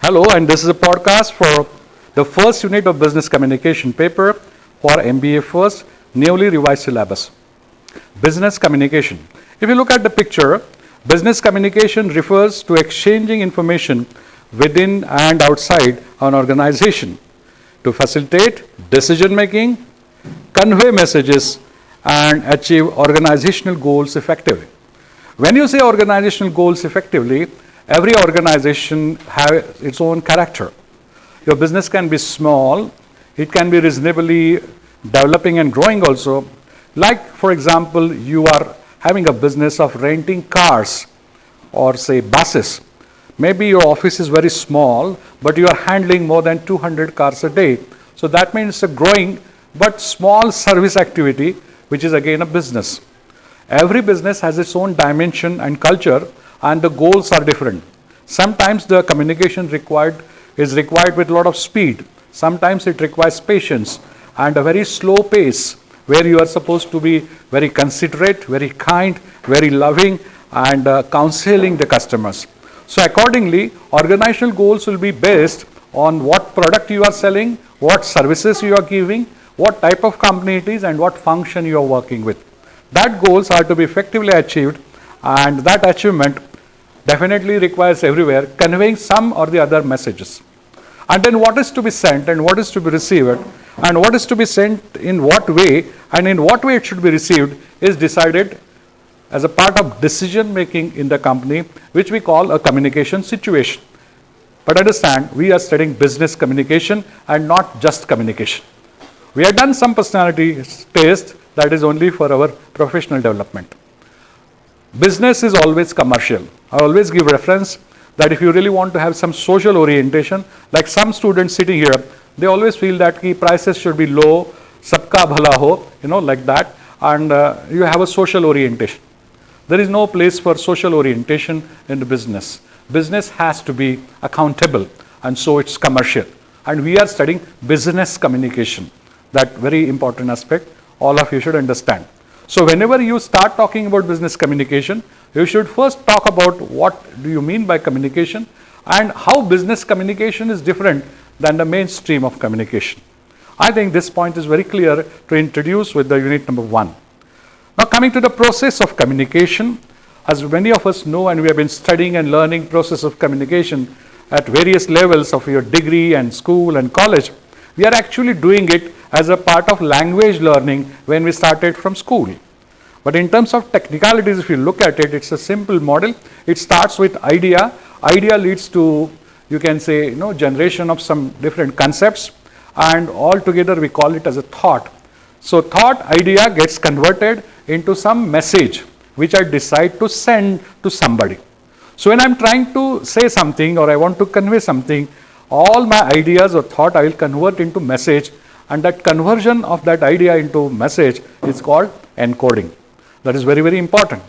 Hello, and this is a podcast for the first unit of business communication paper for MBA first, newly revised syllabus. Business communication. If you look at the picture, business communication refers to exchanging information within and outside an organization to facilitate decision making, convey messages, and achieve organizational goals effectively. When you say organizational goals effectively, every organization has its own character. Your business can be small, it can be reasonably developing and growing also. Like, for example, you are having a business of renting cars or say buses. Maybe your office is very small, but you are handling more than 200 cars a day. So that means it's a growing but small service activity, which is again a business. Every business has its own dimension and culture, and the goals are different. Sometimes the communication is required with a lot of speed. Sometimes it requires patience and a very slow pace where you are supposed to be very considerate, very kind, very loving, and counseling the customers. So accordingly, organizational goals will be based on what product you are selling, what services you are giving, what type of company it is, and what function you are working with. That goals are to be effectively achieved, and that achievement definitely requires everywhere conveying some or the other messages. And then what is to be sent and what is to be received and what is to be sent in what way and in what way it should be received is decided as a part of decision making in the company, which we call a communication situation. But understand, we are studying business communication and not just communication. We have done some personality test that is only for our professional development. Business is always commercial. I always give reference that if you really want to have some social orientation, like some students sitting here, they always feel that prices should be low, sabka bhala ho, like that, and you have a social orientation. There is no place for social orientation in the business. Business has to be accountable, and so it's commercial. And we are studying business communication. That very important aspect all of you should understand. So whenever you start talking about business communication, you should first talk about what do you mean by communication and how business communication is different than the mainstream of communication. I think this point is very clear to introduce with the unit number 1. Now coming to the process of communication, as many of us know, and we have been studying and learning process of communication at various levels of your degree and school and college, we are actually doing it as a part of language learning when we started from school. But in terms of technicalities, if you look at it, it's a simple model. It starts with idea. Idea leads to, you can say, generation of some different concepts, and all together we call it as a thought. So thought, idea gets converted into some message which I decide to send to somebody. So when I'm trying to say something or I want to convey something, all my ideas or thought I will convert into message, and that conversion of that idea into message is called encoding. That is very, very important.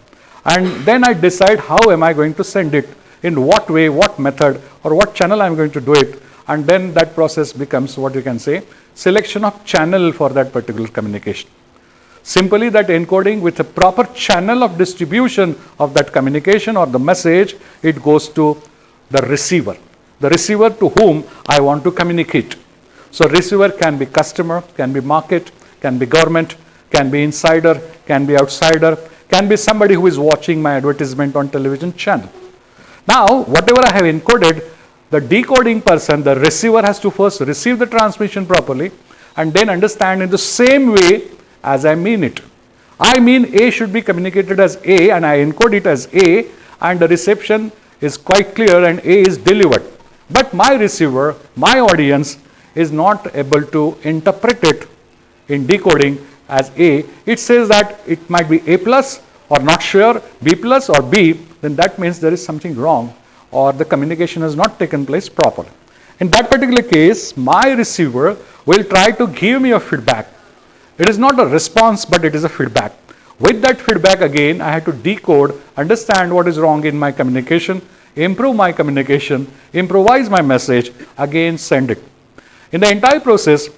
And then I decide how am I going to send it, in what way, what method, or what channel I'm going to do it, and then that process becomes what you can say selection of channel for that particular communication. Simply that encoding with a proper channel of distribution of that communication or the message, it goes to the receiver to whom I want to communicate. So receiver can be customer, can be market, can be government, can be insider, can be outsider, can be somebody who is watching my advertisement on television channel. Now, whatever I have encoded, the decoding person, the receiver, has to first receive the transmission properly and then understand in the same way as I mean it. I mean A should be communicated as A and I encode it as A, and the reception is quite clear and A is delivered. But my receiver, my audience, is not able to interpret it in decoding as A. It says that it might be A plus or not sure, B plus or B, then that means there is something wrong or the communication has not taken place properly. In that particular case, my receiver will try to give me a feedback. It is not a response, but it is a feedback. With that feedback again, I have to decode, understand what is wrong in my communication, improve my communication, improvise my message, again send it. In the entire process,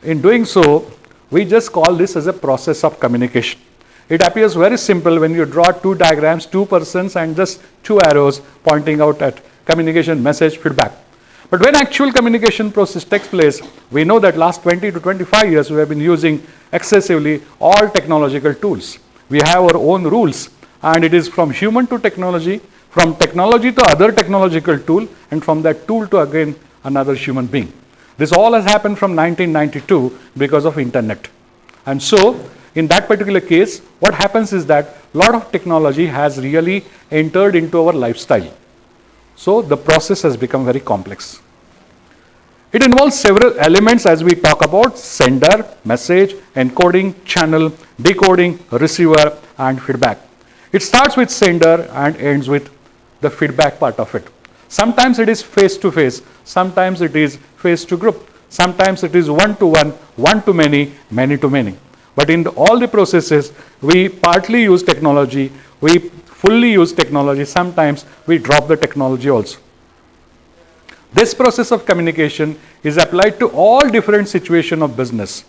in doing so, we just call this as a process of communication. It appears very simple when you draw two diagrams, two persons and just two arrows pointing out at communication, message, feedback. But when actual communication process takes place, we know that last 20 to 25 years we have been using excessively all technological tools. We have our own rules, and it is from human to technology, from technology to other technological tool, and from that tool to again another human being. This all has happened from 1992 because of internet. And so in that particular case, what happens is that a lot of technology has really entered into our lifestyle. So the process has become very complex. It involves several elements as we talk about: sender, message, encoding, channel, decoding, receiver, and feedback. It starts with sender and ends with the feedback part of it. Sometimes it is face to face, sometimes it is face to group, sometimes it is one to one, one to many, many to many. But in all the processes, we partly use technology, we fully use technology, sometimes we drop the technology also. This process of communication is applied to all different situations of business.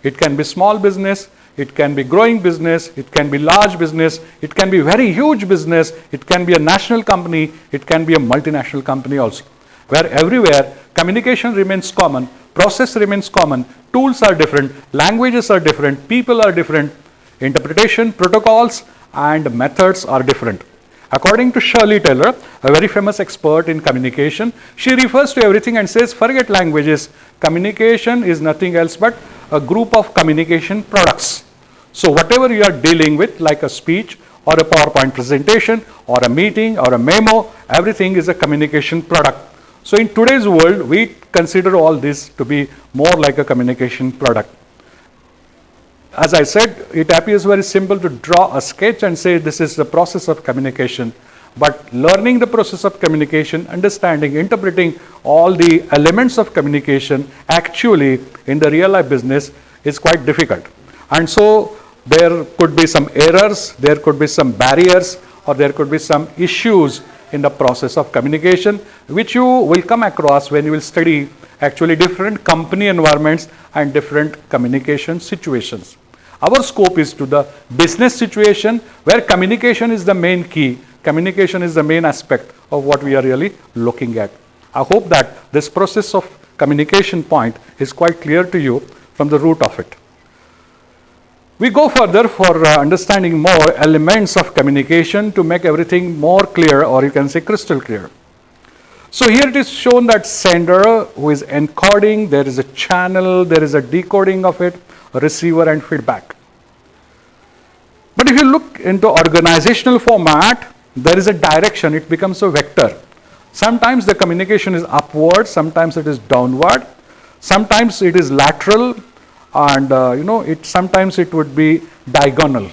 It can be small business, it can be growing business, it can be large business, it can be very huge business, it can be a national company, it can be a multinational company also. Where everywhere communication remains common, process remains common, tools are different, languages are different, people are different, interpretation, protocols and methods are different. According to Shirley Taylor, a very famous expert in communication, she refers to everything and says, forget languages, communication is nothing else but a group of communication products. So whatever you are dealing with, like a speech or a PowerPoint presentation or a meeting or a memo, everything is a communication product. So in today's world, we consider all this to be more like a communication product. As I said, it appears very simple to draw a sketch and say this is the process of communication. But learning the process of communication, understanding, interpreting all the elements of communication actually in the real life business is quite difficult. And so there could be some errors, there could be some barriers, or there could be some issues in the process of communication, which you will come across when you will study actually different company environments and different communication situations. Our scope is to the business situation where communication is the main key, communication is the main aspect of what we are really looking at. I hope that this process of communication point is quite clear to you from the root of it. We go further for understanding more elements of communication to make everything more clear, or you can say crystal clear. So here it is shown that sender who is encoding, there is a channel, there is a decoding of it, a receiver and feedback. But if you look into organizational format, there is a direction, it becomes a vector. Sometimes the communication is upward, sometimes it is downward, sometimes it is lateral, and sometimes it would be diagonal.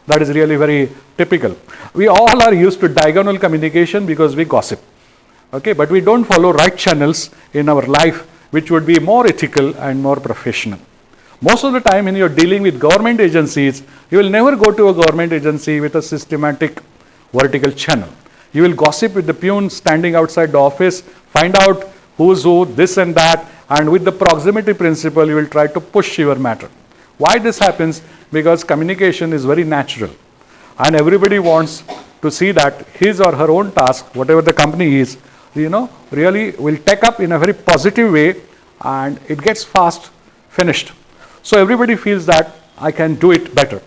That is really very typical. We all are used to diagonal communication because we gossip. Okay, but we don't follow right channels in our life, which would be more ethical and more professional. Most of the time when you're dealing with government agencies, you will never go to a government agency with a systematic vertical channel. You will gossip with the peon standing outside the office, find out who's who, this and that, and with the proximity principle, you will try to push your matter. Why this happens? Because communication is very natural, and everybody wants to see that his or her own task, whatever the company is, really will take up in a very positive way, and it gets fast finished. So everybody feels that I can do it better.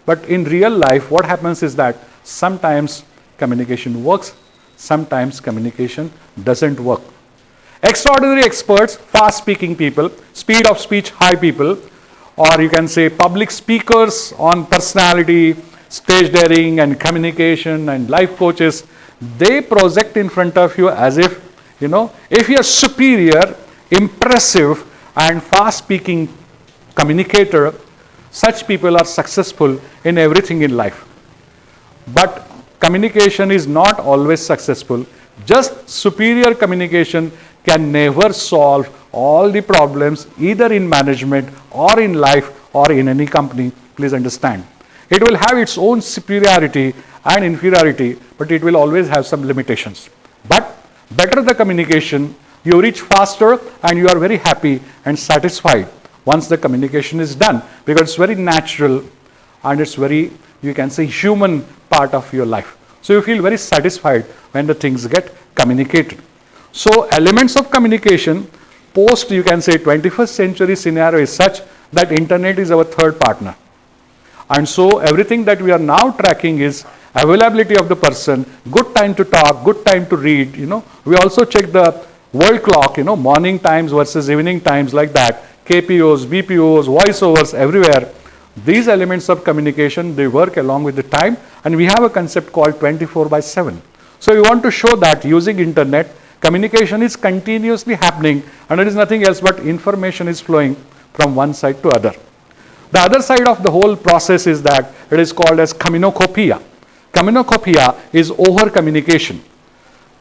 But in real life, what happens is that sometimes communication works, sometimes communication doesn't work. Extraordinary experts, fast speaking people, speed of speech high people, or you can say public speakers on personality, stage daring and communication and life coaches, they project in front of you as if, if you are superior, impressive and fast speaking communicator, such people are successful in everything in life. But communication is not always successful. Just superior communication can never solve all the problems either in management or in life or in any company. Please understand. It will have its own superiority and inferiority, but it will always have some limitations. But better the communication, you reach faster and you are very happy and satisfied once the communication is done, because it's very natural and it's very, you can say, human part of your life. So you feel very satisfied when the things get communicated. So elements of communication post, you can say, 21st century scenario is such that internet is our third partner. And so everything that we are now tracking is availability of the person, good time to talk, good time to read. We also check the world clock, morning times versus evening times, like that. KPOs, BPOs, voiceovers, everywhere. These elements of communication, they work along with the time, and we have a concept called 24/7. So we want to show that using internet, communication is continuously happening, and it is nothing else but information is flowing from one side to other. The other side of the whole process is that it is called as communocopia. Communocopia is over communication.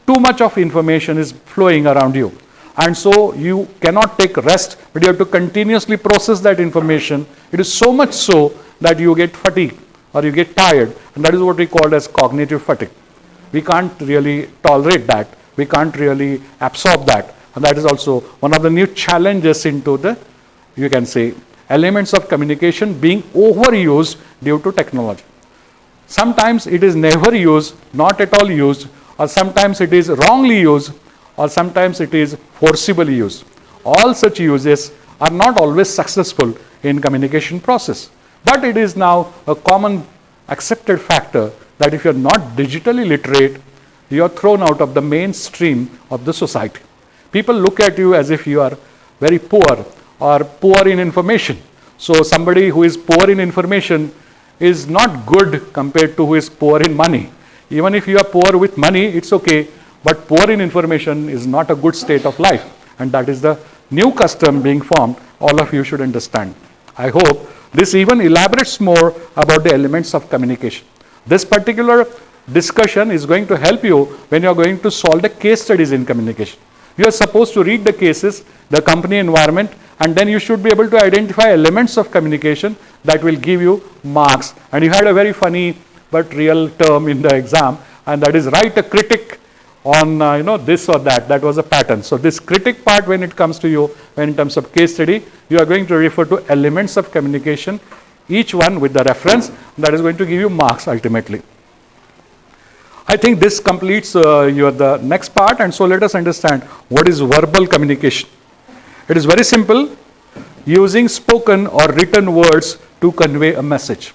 Too much of information is flowing around you, and so you cannot take rest, but you have to continuously process that information. It is so much so that you get fatigued or you get tired, and that is what we call as cognitive fatigue. We can't really tolerate that. We can't really absorb that, and that is also one of the new challenges into the, you can say, elements of communication being overused due to technology. Sometimes it is never used, not at all used, or sometimes it is wrongly used, or sometimes it is forcibly used. All such uses are not always successful in communication process. But it is now a common accepted factor that if you are not digitally literate, you are thrown out of the mainstream of the society. People look at you as if you are very poor or poor in information. So somebody who is poor in information is not good compared to who is poor in money. Even if you are poor with money, it's okay, but poor in information is not a good state of life. And that is the new custom being formed. All of you should understand. I hope this even elaborates more about the elements of communication. This particular discussion is going to help you when you are going to solve the case studies in communication. You are supposed to read the cases, the company environment, and then you should be able to identify elements of communication that will give you marks. And you had a very funny but real term in the exam, and that is write a critic on this or that. That was a pattern. So this critic part, when it comes to you, when in terms of case study, you are going to refer to elements of communication, each one with the reference that is going to give you marks ultimately. I think this completes the next part, and so let us understand what is verbal communication. It is very simple, using spoken or written words to convey a message.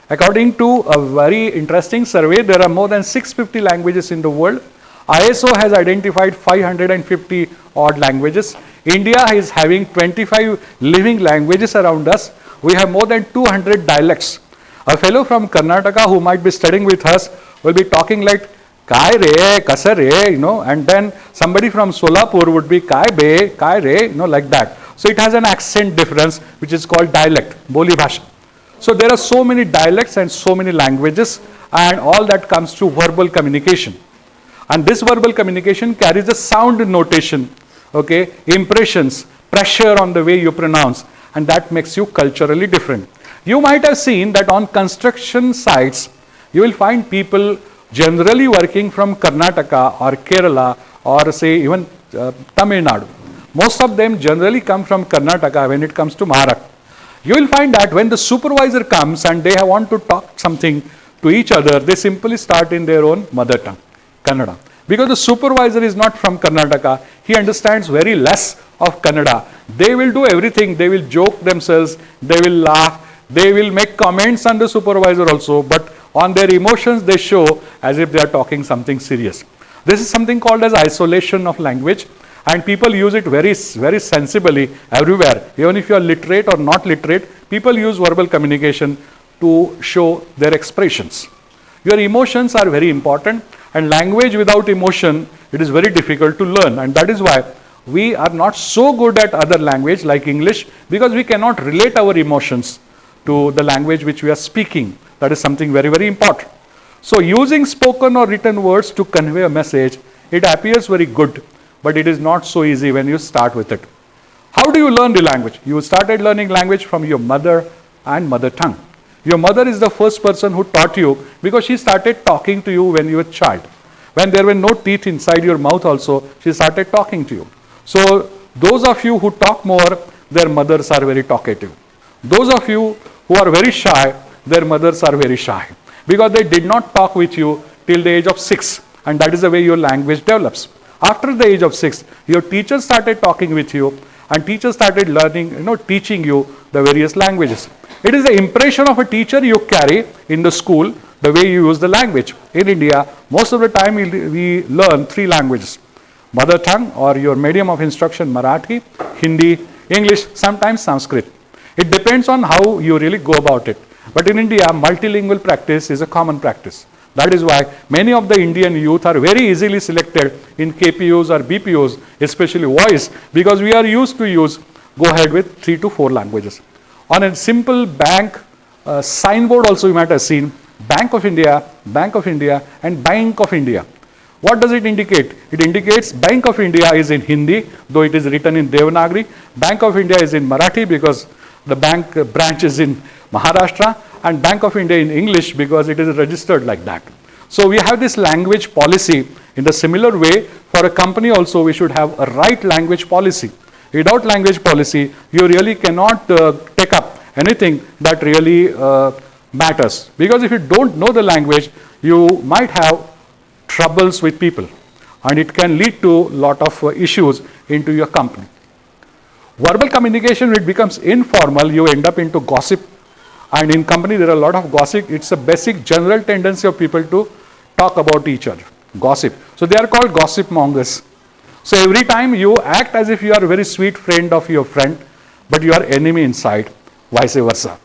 According to a very interesting survey, there are more than 650 languages in the world. ISO has identified 550 odd languages. India is having 25 living languages around us. We have more than 200 dialects. A fellow from Karnataka who might be studying with us will be talking like Kai re, Kasa re, and then somebody from Solapur would be Kai be, Kai re, like that. So it has an accent difference which is called dialect, Boli Bhasha. So there are so many dialects and so many languages, and all that comes to verbal communication. And this verbal communication carries a sound notation, okay, impressions, pressure on the way you pronounce, and that makes you culturally different. You might have seen that on construction sites, you will find people generally working from Karnataka or Kerala or say even Tamil Nadu. Most of them generally come from Karnataka when it comes to Maharashtra. You will find that when the supervisor comes and they want to talk something to each other, they simply start in their own mother tongue, Kannada. Because the supervisor is not from Karnataka, he understands very less of Kannada. They will do everything, they will joke themselves, they will laugh, they will make comments on the supervisor also, but on their emotions they show as if they are talking something serious. This is something called as isolation of language, and people use it very, very sensibly everywhere. Even if you are literate or not literate, people use verbal communication to show their expressions. Your emotions are very important, and language without emotion, it is very difficult to learn, and that is why we are not so good at other language like English, because we cannot relate our emotions to the language which we are speaking. That is something very, very important. So using spoken or written words to convey a message, it appears very good, but it is not so easy when you start with it. How do you learn the language? You started learning language from your mother and mother tongue. Your mother is the first person who taught you, because she started talking to you when you were a child. When there were no teeth inside your mouth also, she started talking to you. So those of you who talk more, their mothers are very talkative. Those of you who are very shy, their mothers are very shy, because they did not talk with you till the age of 6, and that is the way your language develops. After the age of 6, your teacher started talking with you and teacher started learning, teaching you the various languages. It is the impression of a teacher you carry in the school, the way you use the language. In India, most of the time we learn 3 languages. Mother tongue or your medium of instruction, Marathi, Hindi, English, sometimes Sanskrit. It depends on how you really go about it. But in India, multilingual practice is a common practice. That is why many of the Indian youth are very easily selected in KPUs or BPUs, especially voice, because we are used to go ahead with 3 to 4 languages. On a simple bank signboard also you might have seen, Bank of India, Bank of India and Bank of India. What does it indicate? It indicates Bank of India is in Hindi, though it is written in Devanagari. Bank of India is in Marathi because the bank branch is in Maharashtra, and Bank of India in English because it is registered like that. So we have this language policy. In the similar way, for a company also we should have a right language policy. Without language policy, you really cannot take up anything that really matters. Because if you don't know the language, you might have troubles with people, and it can lead to a lot of issues into your company. Verbal communication, when it becomes informal, you end up into gossip, and in company there are a lot of gossip. It's a basic general tendency of people to talk about each other, gossip. So they are called gossip mongers. So every time you act as if you are a very sweet friend of your friend, but you are enemy inside, vice versa.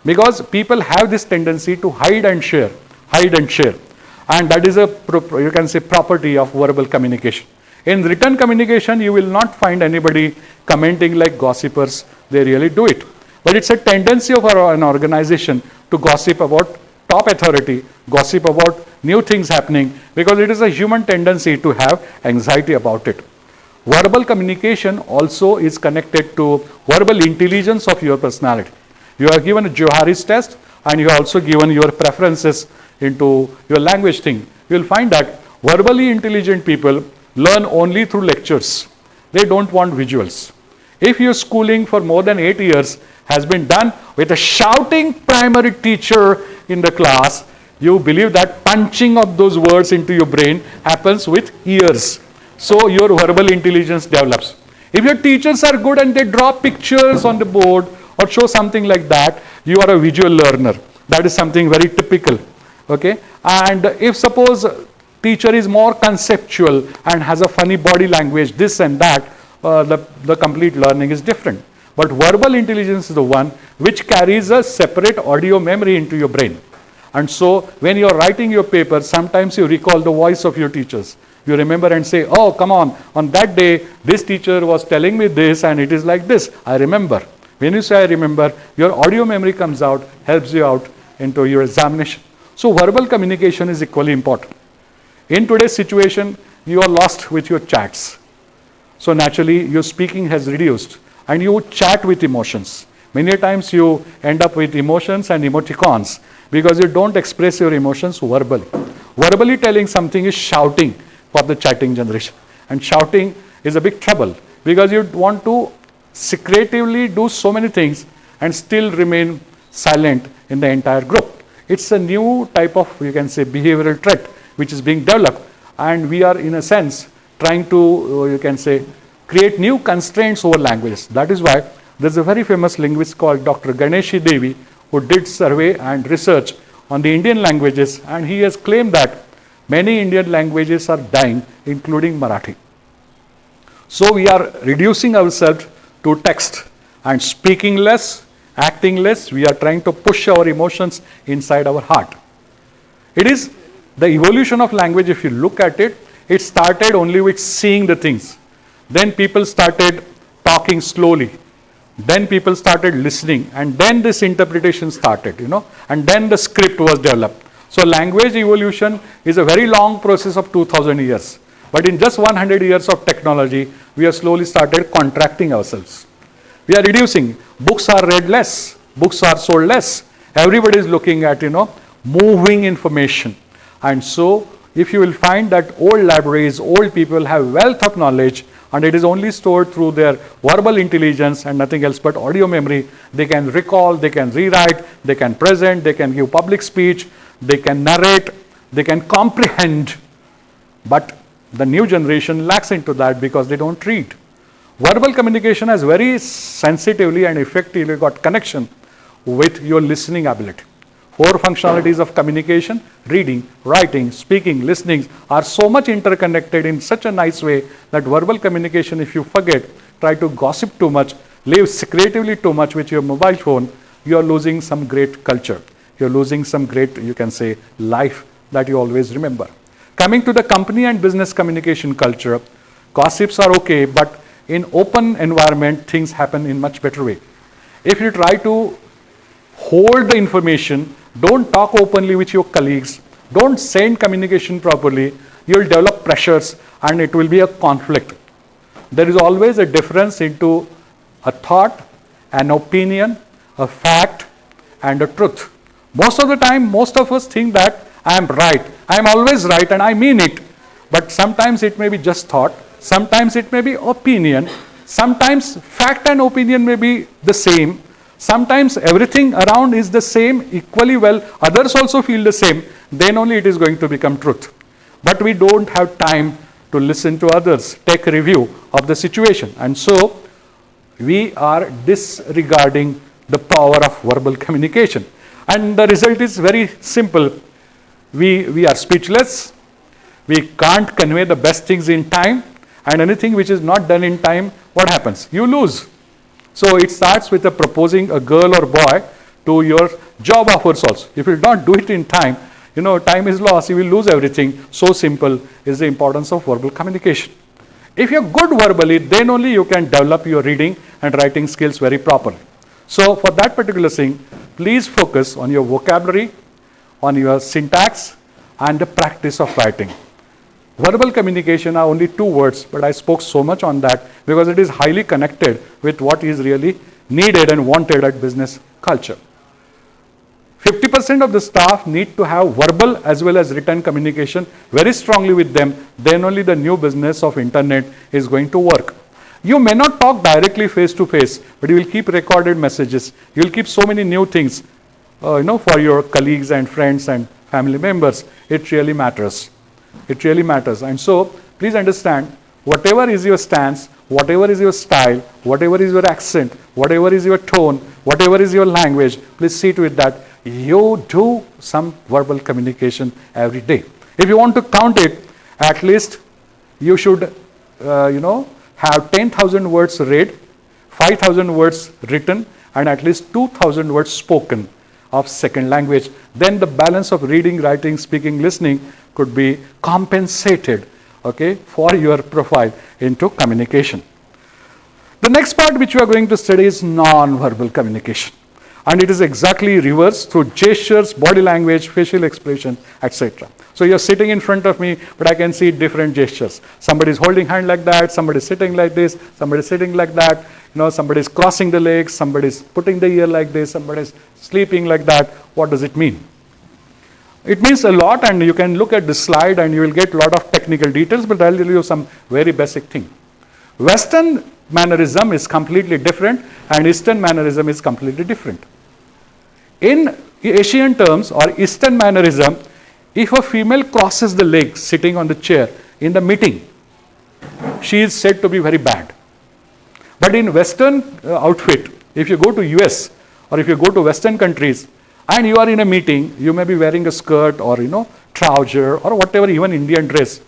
Because people have this tendency to hide and share. And that is you can say, property of verbal communication. In written communication, you will not find anybody commenting like gossipers. They really do it. But it's a tendency of an organization to gossip about top authority, gossip about new things happening, because it is a human tendency to have anxiety about it. Verbal communication also is connected to verbal intelligence of your personality. You are given a Johari's test, and you are also given your preferences into your language thing. You will find that verbally intelligent people learn only through lectures. They don't want visuals. If your schooling for more than 8 years has been done with a shouting primary teacher in the class, you believe that punching of those words into your brain happens with ears. So your verbal intelligence develops. If your teachers are good and they draw pictures on the board or show something like that, you are a visual learner. That is something very typical. Okay? And if suppose teacher is more conceptual and has a funny body language, this and that, the complete learning is different. But verbal intelligence is the one which carries a separate audio memory into your brain. And so when you are writing your paper, sometimes you recall the voice of your teachers. You remember and say, oh, come on that day, this teacher was telling me this and it is like this. I remember. When you say I remember, your audio memory comes out, helps you out into your examination. So verbal communication is equally important. In today's situation, you are lost with your chats. So naturally, your speaking has reduced and you chat with emotions. Many times you end up with emotions and emoticons because you don't express your emotions verbally. Verbally telling something is shouting for the chatting generation. And shouting is a big trouble because you want to secretively do so many things and still remain silent in the entire group. It's a new type of, you can say, behavioral trait which is being developed, and we are in a sense trying to, you can say, create new constraints over languages. That is why there's a very famous linguist called Dr. Ganeshi Devi who did survey and research on the Indian languages, and he has claimed that many Indian languages are dying, including Marathi. So we are reducing ourselves to text and speaking less, acting less. We are trying to push our emotions inside our heart. It is the evolution of language. If you look at it, it started only with seeing the things. Then people started talking slowly. Then people started listening, and then this interpretation started, and then the script was developed. So language evolution is a very long process of 2000 years. But in just 100 years of technology, we have slowly started contracting ourselves. We are reducing. Books are read less. Books are sold less. Everybody is looking at, moving information. And so, if you will find that old libraries, old people have wealth of knowledge, and it is only stored through their verbal intelligence and nothing else but audio memory. They can recall, they can rewrite, they can present, they can give public speech, they can narrate, they can comprehend. But The new generation lacks into that because they don't read. Verbal communication has very sensitively and effectively got connection with your listening ability. 4 functionalities of communication: reading, writing, speaking, listening, are so much interconnected in such a nice way that verbal communication, if you forget, try to gossip too much, live secretively too much with your mobile phone, you are losing some great culture. You are losing some great, you can say, life that you always remember. Coming to the company and business communication culture, gossips are okay, but in open environment, things happen in much better way. If you try to hold the information, don't talk openly with your colleagues, don't send communication properly, you will develop pressures and it will be a conflict. There is always a difference into a thought, an opinion, a fact, and a truth. Most of the time, most of us think that I am right, I am always right and I mean it. But sometimes it may be just thought, sometimes it may be opinion, sometimes fact and opinion may be the same, sometimes everything around is the same equally well, others also feel the same, then only it is going to become truth. But we don't have time to listen to others, take a review of the situation, and so we are disregarding the power of verbal communication. And the result is very simple. We are speechless, we can't convey the best things in time, and anything which is not done in time, what happens? You lose. So it starts with proposing a girl or boy to your job offers also. If you don't do it in time, time is lost, you will lose everything. So simple is the importance of verbal communication. If you're good verbally, then only you can develop your reading and writing skills very properly. So for that particular thing, please focus on your vocabulary, on your syntax, and the practice of writing. Verbal communication are only 2 words, but I spoke so much on that because it is highly connected with what is really needed and wanted at business culture. 50% of the staff need to have verbal as well as written communication very strongly with them, then only the new business of internet is going to work. You may not talk directly face to face, but you will keep recorded messages. You will keep so many new things, for your colleagues and friends and family members. It really matters. It really matters. And so, please understand, whatever is your stance, whatever is your style, whatever is your accent, whatever is your tone, whatever is your language, please see to it that you do some verbal communication every day. If you want to count it, at least you should, have 10,000 words read, 5,000 words written, and at least 2,000 words spoken of second language. Then the balance of reading, writing, speaking, listening could be compensated, for your profile into communication. The next part which we are going to study is non-verbal communication. And it is exactly reversed through gestures, body language, facial expression, etc. So you're sitting in front of me, but I can see different gestures. Somebody is holding hand like that, somebody is sitting like this, somebody is sitting like that, somebody is crossing the legs, somebody is putting the ear like this, somebody is sleeping like that. What does it mean? It means a lot, and you can look at the slide and you will get a lot of technical details, but I'll tell you some very basic thing. Western mannerism is completely different and Eastern mannerism is completely different. In Asian terms or Eastern mannerism, if a female crosses the leg sitting on the chair in the meeting, she is said to be very bad. But in Western outfit, if you go to US or if you go to Western countries and you are in a meeting, you may be wearing a skirt or trouser or whatever, even Indian dress.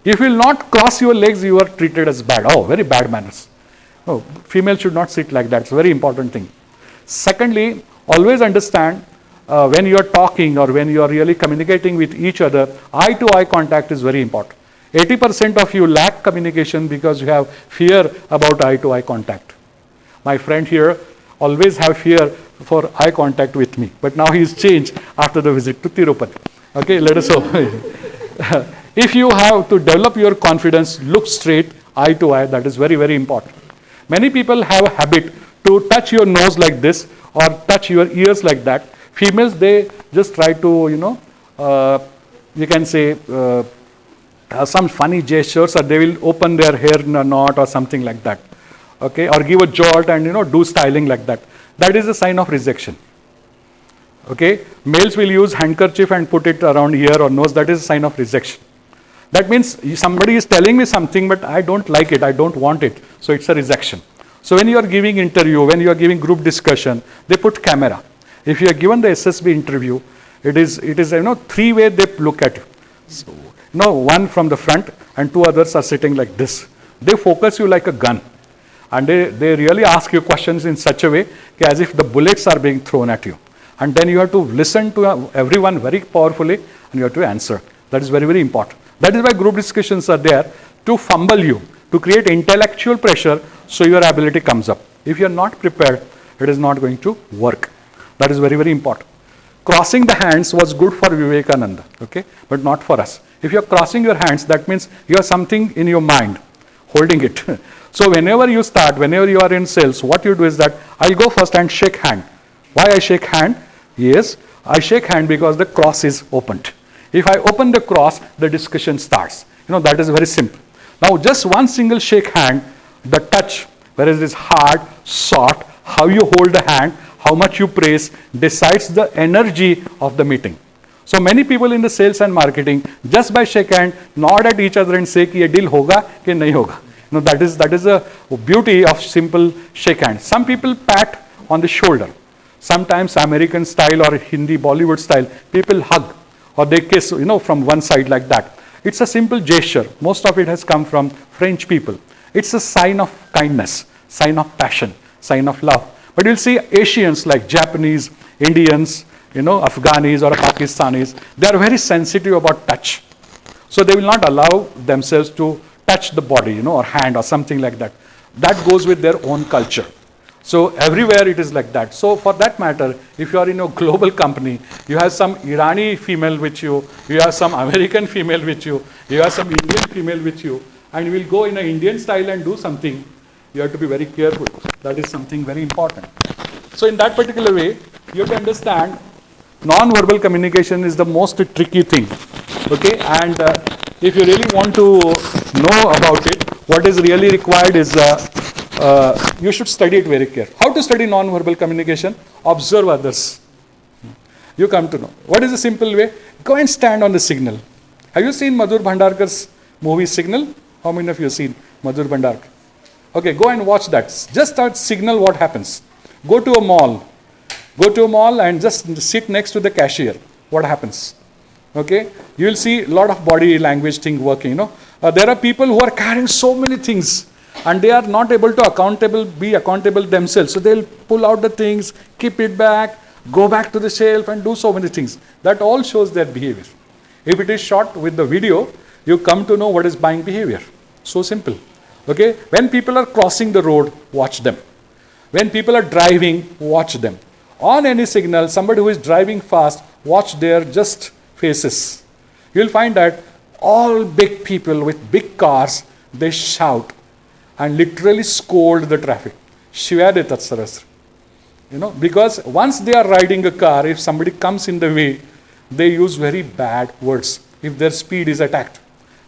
If you will not cross your legs, you are treated as bad. Oh, very bad manners. No, female should not sit like that. It's a very important thing. Secondly, always understand when you are talking or when you are really communicating with each other, eye-to-eye contact is very important. 80% of you lack communication because you have fear about eye-to-eye contact. My friend here always have fear for eye contact with me, but now he is changed after the visit to Tirupati. Okay, let us hope. If you have to develop your confidence, look straight, eye to eye. That is very, very important. Many people have a habit to touch your nose like this or touch your ears like that. Females, they just try to, you can say, some funny gestures, or they will open their hair in a knot or something like that. Okay, or give a jolt and do styling like that. That is a sign of rejection. Okay, males will use handkerchief and put it around ear or nose. That is a sign of rejection. That means somebody is telling me something, but I don't like it, I don't want it. So it's a rejection. So when you are giving interview, when you are giving group discussion, they put camera. If you are given the SSB interview, it is three way they look at you. So, one from the front and two others are sitting like this. They focus you like a gun. And they really ask you questions in such a way as if the bullets are being thrown at you. And then you have to listen to everyone very powerfully and you have to answer. That is very, very important. That is why group discussions are there to fumble you, to create intellectual pressure so your ability comes up. If you are not prepared, it is not going to work. That is very, very important. Crossing the hands was good for Vivekananda, okay, but not for us. If you are crossing your hands, that means you have something in your mind, holding it. So whenever you start, whenever you are in sales, what you do is that I'll go first and shake hand. Why I shake hand? Yes, I shake hand because the cross is opened. If I open the cross, the discussion starts. That is very simple. Now just one single shake hand, the touch, whether it is hard, soft, how you hold the hand, how much you praise, decides the energy of the meeting. So many people in the sales and marketing, just by shake hand, nod at each other and say ki ye deal hoga ki nahi hoga. That is the beauty of simple shake hand. Some people pat on the shoulder. Sometimes American style or Hindi Bollywood style, people hug or they kiss, from one side like that. It's a simple gesture. Most of it has come from French people. It's a sign of kindness, sign of passion, sign of love. But you'll see Asians like Japanese, Indians, Afghanis or Pakistanis, they are very sensitive about touch. So they will not allow themselves to touch the body, or hand or something like that. That goes with their own culture. So everywhere it is like that. So for that matter, if you are in a global company, you have some Irani female with you, you have some American female with you, you have some Indian female with you, and you will go in an Indian style and do something, you have to be very careful. That is something very important. So in that particular way, you have to understand non-verbal communication is the most tricky thing. Okay, and if you really want to know about it, what is really required is you should study it very carefully. How to study non-verbal communication? Observe others. You come to know. What is the simple way? Go and stand on the signal. Have you seen Madhur Bhandarkar's movie Signal? How many of you have seen Madhur Bhandarkar? Okay, go and watch that. Just start signal what happens. Go to a mall. Go to a mall and just sit next to the cashier. What happens? Okay, you will see a lot of body language thing working. There are people who are carrying so many things and they are not able to be accountable themselves. So they'll pull out the things, keep it back, go back to the shelf and do so many things. That all shows their behavior. If it is shot with the video, you come to know what is buying behavior. So simple. Okay, when people are crossing the road, watch them. When people are driving, watch them. On any signal, somebody who is driving fast, watch their just faces. You'll find that all big people with big cars, they shout and literally scold the traffic. Shivya detat sarasra. Because once they are riding a car, if somebody comes in the way, they use very bad words if their speed is attacked.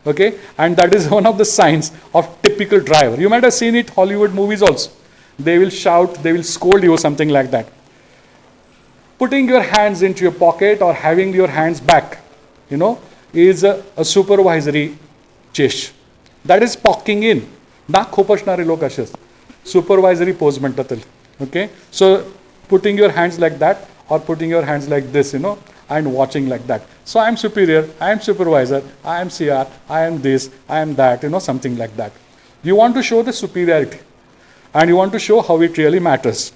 Okay, and that is one of the signs of typical driver. You might have seen it Hollywood movies also. They will shout, they will scold you, something like that. Putting your hands into your pocket or having your hands back, is a supervisory gesture. That is pocking in. Na khopashnare lok ashas. Supervisory pose म्हणतात. Okay, so putting your hands like that or putting your hands like this, and watching like that. So I am superior, I am supervisor, I am CR, I am this, I am that, something like that. You want to show the superiority and you want to show how it really matters.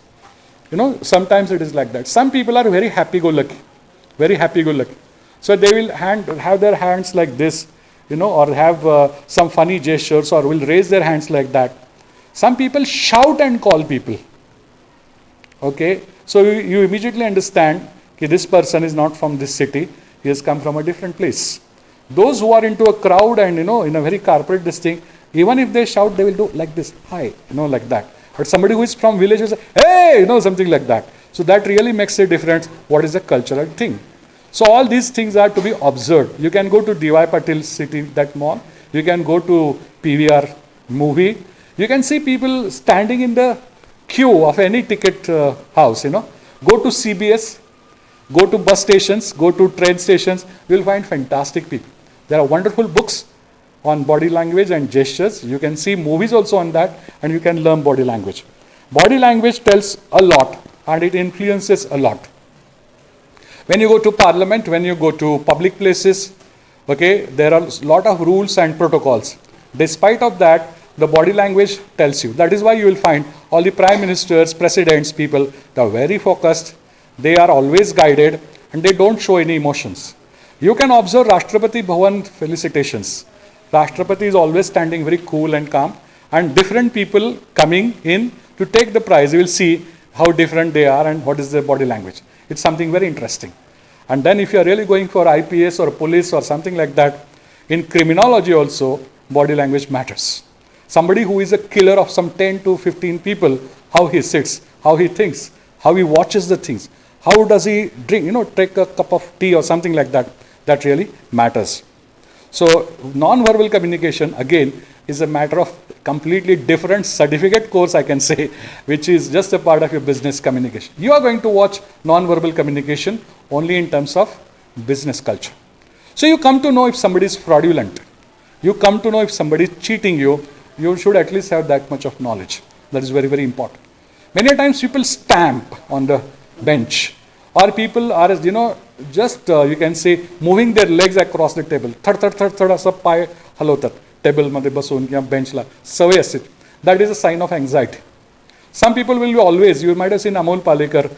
Sometimes it is like that. Some people are very happy-go-lucky, very happy-go-lucky. So they will have their hands like this, or have some funny gestures or will raise their hands like that. Some people shout and call people. Okay, so you immediately understand that this person is not from this city, he has come from a different place. Those who are into a crowd and in a very corporate this thing, even if they shout, they will do like this, hi, like that. But somebody who is from village will say, hey, something like that. So that really makes a difference. What is a cultural thing? So all these things are to be observed. You can go to D.Y. Patil City, that mall. You can go to PVR movie. You can see people standing in the queue of any ticket house, Go to CBS, go to bus stations, go to train stations. You will find fantastic people. There are wonderful books on body language and gestures. You can see movies also on that, and you can learn body language. Body language tells a lot, and it influences a lot. When you go to parliament, when you go to public places, okay, there are a lot of rules and protocols. Despite of that, the body language tells you. That is why you will find all the prime ministers, presidents, people, they are very focused, they are always guided, and they don't show any emotions. You can observe Rashtrapati Bhavan felicitations. Rashtrapati is always standing very cool and calm, and different people coming in to take the prize. You will see how different they are and what is their body language. It's something very interesting. And then if you are really going for IPS or police or something like that, in criminology also, body language matters. Somebody who is a killer of some 10 to 15 people, how he sits, how he thinks, how he watches the things, how does he drink, take a cup of tea or something like that, that really matters. So non-verbal communication, again, is a matter of completely different certificate course, I can say, which is just a part of your business communication. You are going to watch non-verbal communication only in terms of business culture. So you come to know if somebody is fraudulent. You come to know if somebody is cheating you. You should at least have that much of knowledge. That is very, very important. Many times people stamp on the bench, or people are, just you can say moving their legs across the table. Thad asa पाय हलवतात table मध्ये बसून किंवा बेंचला सवय असते. That is a sign of anxiety. Some people will be always, you might have seen Amol Palekar,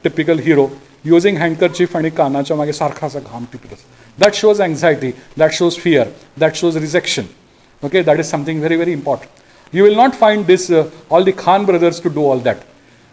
typical hero, using handkerchief आणि कानाच्या मागे सारखा असा घाम टिपत असतो. That shows anxiety, that shows fear, that shows rejection. Okay, that is something very, very important. You will not find this, all the Khan brothers to do all that.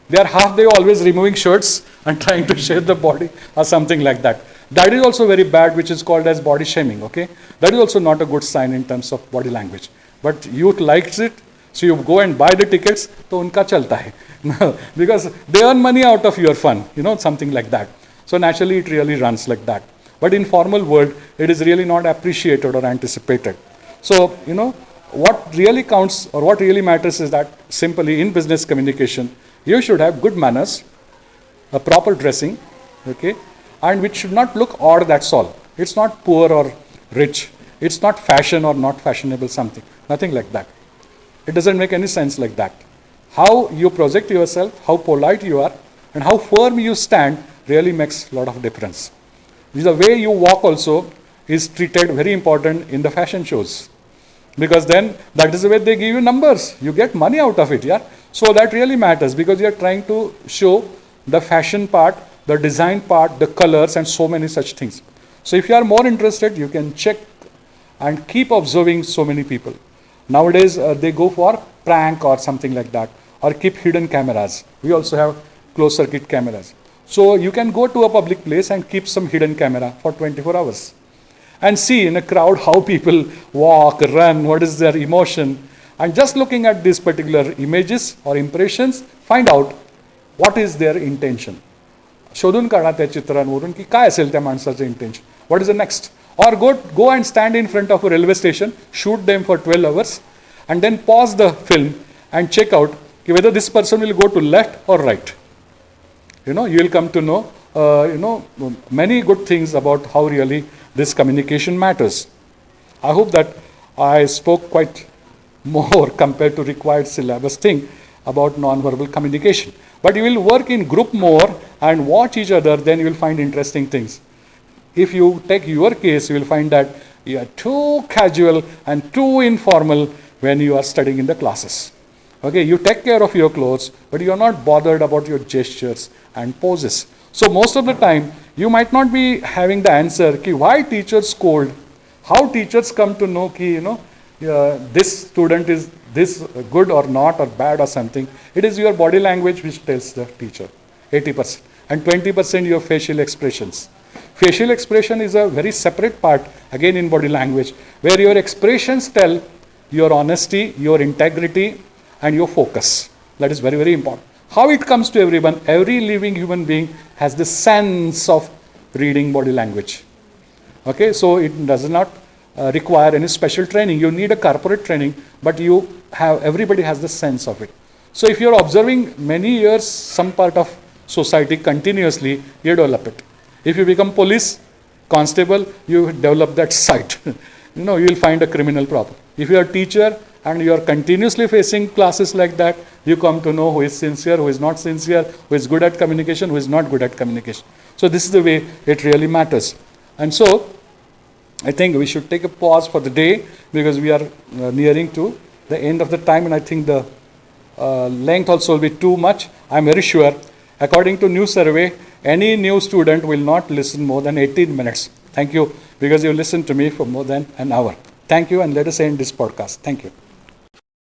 They are half day always removing shirts and trying to shave the body or something like that. That is also very bad, which is called as body shaming, okay? That is also not a good sign in terms of body language. But youth likes it, so you go and buy the tickets, to unka chalta hai. Because they earn money out of your fun, something like that. So naturally it really runs like that. But in formal world, it is really not appreciated or anticipated. So, what really counts or what really matters is that simply in business communication, you should have good manners, a proper dressing, okay, and which should not look odd, that's all. It's not poor or rich. It's not fashion or not fashionable something. Nothing like that. It doesn't make any sense like that. How you project yourself, how polite you are, and how firm you stand really makes a lot of difference. The way you walk also is treated very important in the fashion shows. Because then that is the way they give you numbers. You get money out of it, yeah. So that really matters because you are trying to show the fashion part, the design part, the colors, and so many such things. So if you are more interested, you can check and keep observing so many people. Nowadays, they go for prank or something like that, or keep hidden cameras. We also have closed circuit cameras. So you can go to a public place and keep some hidden camera for 24 hours. And see in a crowd how people walk, run, what is their emotion. And just looking at these particular images or impressions, find out what is their intention. शोधून काढा त्या चित्रांवरून की काय असेल त्या माणसाचं intention. What is the next? Or go and stand in front of a railway station, shoot them for 12 hours, and then pause the film and check out whether this person will go to left or right. You will come to know, many good things about how really this communication matters. I hope that I spoke quite more compared to required syllabus thing about non-verbal communication. But you will work in group more and watch each other, then you will find interesting things. If you take your case, you will find that you are too casual and too informal when you are studying in the classes. Okay, you take care of your clothes, but you are not bothered about your gestures and poses. So most of the time, you might not be having the answer, ki why teachers scold, how teachers come to know, ki, this student is this good or not or bad or something. It is your body language which tells the teacher, 80%. And 20% your facial expressions. Facial expression is a very separate part, again in body language, where your expressions tell your honesty, your integrity, and your focus. That is very, very important. How it comes to everyone, every living human being has the sense of reading body language. Okay, so it does not require any special training. You need a corporate training, but everybody has the sense of it. So if you're observing many years some part of society continuously, you develop it. If you become police, constable, you develop that sight. you will find a criminal problem. If you are a teacher and you are continuously facing classes like that, you come to know who is sincere, who is not sincere, who is good at communication, who is not good at communication. So this is the way it really matters. And so I think we should take a pause for the day, because we are nearing to the end of the time, and I think the length also will be too much. I'm very sure, according to new survey, any new student will not listen more than 18 minutes. Thank you, because you listened to me for more than an hour. Thank you, and let us end this podcast. Thank you.